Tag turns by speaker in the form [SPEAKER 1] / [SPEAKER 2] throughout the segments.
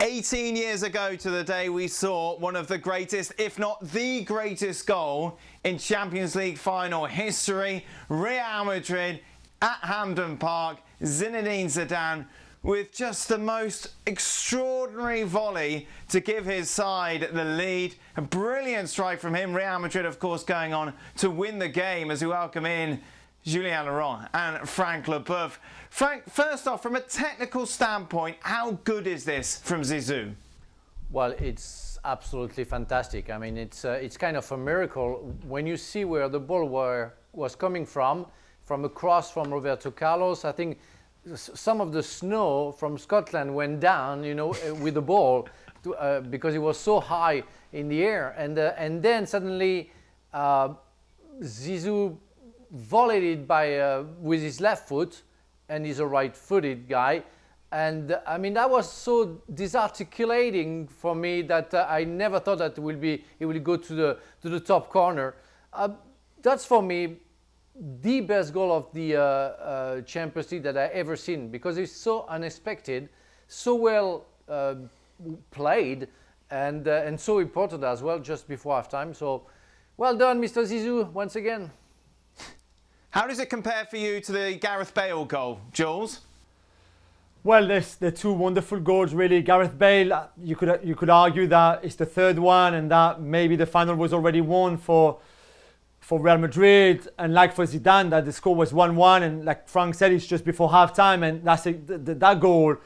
[SPEAKER 1] 18 years ago to the day we saw one of the greatest, if not the greatest goal in Champions League final history. Real Madrid at Hamden Park, Zinedine Zidane with just the most extraordinary volley to give his side the lead. A brilliant strike from him. Real Madrid, of course, going on to win the game as we welcome in Julien Laurens and Frank Leboeuf. Frank, first off, from a technical standpoint, how good is this from Zizou?
[SPEAKER 2] Well, it's absolutely fantastic. I mean, it's kind of a miracle when you see where the ball was coming from a cross from Roberto Carlos. I think some of the snow from Scotland went down, you know, with the ball because it was so high in the air, and then suddenly Zizou volleyed it with his left foot, and he's a right-footed guy, and I mean that was so disarticulating for me that I never thought that it will go to the top corner. That's for me the best goal of the Champions League that I ever seen, because it's so unexpected, so well played, and so important as well just before halftime. So well done, Mr. Zizou, once again.
[SPEAKER 1] How does it compare for you to the Gareth Bale goal, Jules?
[SPEAKER 3] Well, there's the two wonderful goals, really. Gareth Bale, you could argue that it's the third one and that maybe the final was already won for Real Madrid, and like for Zidane, that the score was 1-1, and like Frank said, it's just before halftime, and that goal,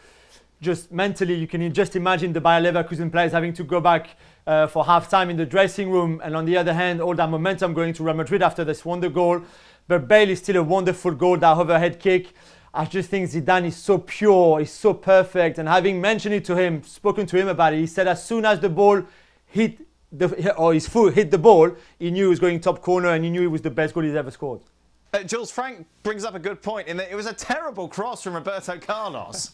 [SPEAKER 3] just mentally, you can just imagine the Beyer Leverkusen players having to go back for halftime in the dressing room, and on the other hand, all that momentum going to Real Madrid after this wonder goal. But Bale is still a wonderful goal, that overhead kick. I just think Zidane is so pure, he's so perfect, and having mentioned it to him, spoken to him about it, he said as soon as the ball hit his foot hit the ball, he knew he was going top corner, and he knew it was the best goal he's ever scored.
[SPEAKER 1] Jules, Frank brings up a good point in that it was a terrible cross from Roberto Carlos.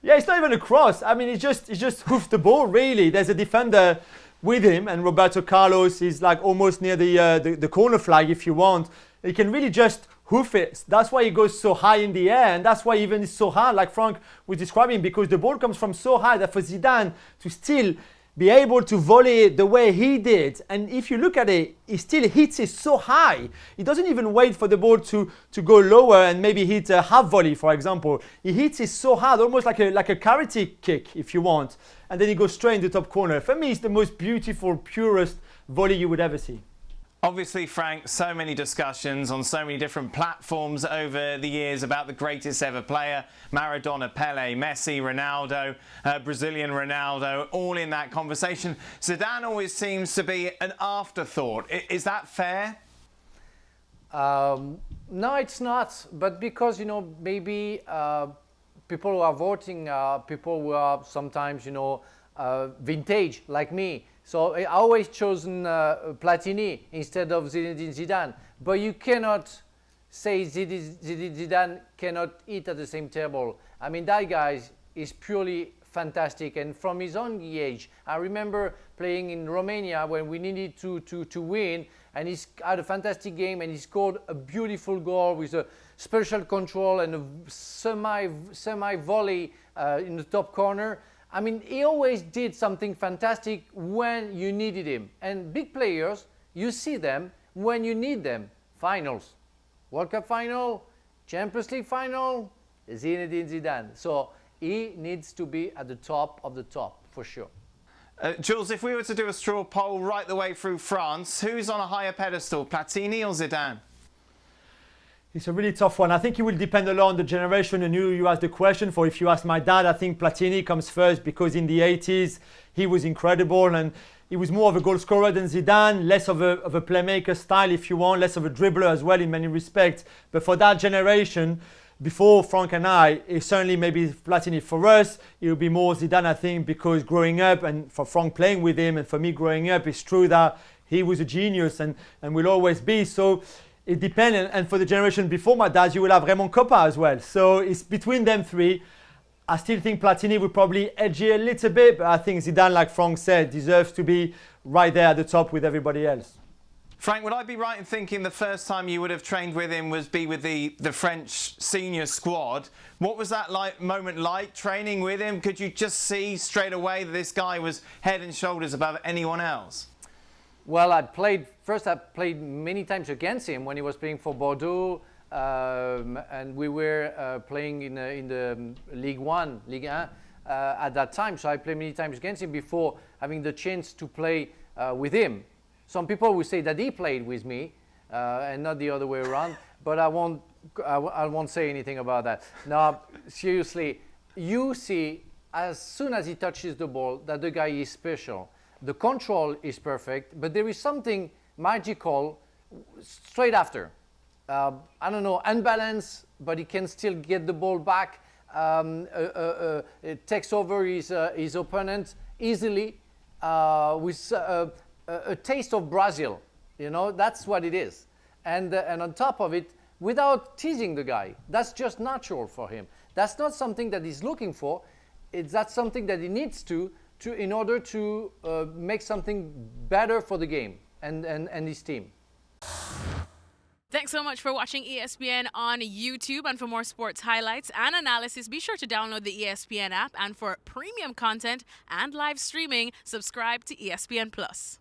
[SPEAKER 3] Yeah, it's not even a cross. I mean, he just hoofed the ball, really. There's a defender with him, and Roberto Carlos is like almost near the corner flag, if you want. He can really just hoof it. That's why he goes so high in the air, and that's why even it's so hard, like Frank was describing, because the ball comes from so high that for Zidane to still be able to volley it the way he did, and if you look at it, he still hits it so high. He doesn't even wait for the ball to go lower and maybe hit a half volley, for example. He hits it so hard, almost like a karate kick, if you want, and then he goes straight in the top corner. For me, it's the most beautiful, purest volley you would ever see.
[SPEAKER 1] Obviously, Frank, so many discussions on so many different platforms over the years about the greatest ever player. Maradona, Pele, Messi, Ronaldo, Brazilian Ronaldo, all in that conversation. Zidane always seems to be an afterthought. Is that fair?
[SPEAKER 2] No, it's not. But because, you know, maybe people who are voting are people who are sometimes, you know, vintage, like me. So I always chosen Platini instead of Zinedine Zidane. But you cannot say Zidane cannot eat at the same table. I mean, that guy is purely fantastic. And from his own age, I remember playing in Romania when we needed to win. And he had a fantastic game, and he scored a beautiful goal with a special control and a semi-volley in the top corner. I mean, he always did something fantastic when you needed him. And big players, you see them when you need them. Finals, World Cup final, Champions League final, Zinedine Zidane. So he needs to be at the top of the top, for sure.
[SPEAKER 1] Jules, if we were to do a straw poll right the way through France, who's on a higher pedestal, Platini or Zidane?
[SPEAKER 3] It's a really tough one. I think it will depend a lot on the generation and who you ask the question for. If you ask my dad, I think Platini comes first, because in the 80s he was incredible, and he was more of a goal scorer than Zidane, less of a playmaker style, if you want, less of a dribbler as well in many respects. But for that generation, before Frank and I, it's certainly maybe Platini. For us, it will be more Zidane, I think, because growing up, and for Frank playing with him, and for me growing up, it's true that he was a genius and will always be. So it depends, and for the generation before my dad, you will have Raymond, Kopa as well. So it's between them three. I still think Platini would probably edge it a little bit, but I think Zidane, like Frank said, deserves to be right there at the top with everybody else.
[SPEAKER 1] Frank, would I be right in thinking the first time you would have trained with him was with the French senior squad? What was that moment like, training with him? Could you just see straight away that this guy was head and shoulders above anyone else?
[SPEAKER 2] Well, I played many times against him when he was playing for Bordeaux, and we were playing in the Ligue 1 at that time. So I played many times against him before having the chance to play with him. Some people will say that he played with me and not the other way around, but I won't say anything about that. Now, seriously, you see as soon as he touches the ball that the guy is special. The control is perfect, but there is something magical straight after. I don't know, unbalanced, but he can still get the ball back. It takes over his opponent easily with a taste of Brazil. You know, that's what it is. And on top of it, without teasing the guy, that's just natural for him. That's not something that he's looking for. That's something that he needs to in order to make something better for the game and his team.
[SPEAKER 4] Thanks so much for watching ESPN on YouTube. And for more sports highlights and analysis, be sure to download the ESPN app. And for premium content and live streaming, subscribe to ESPN Plus.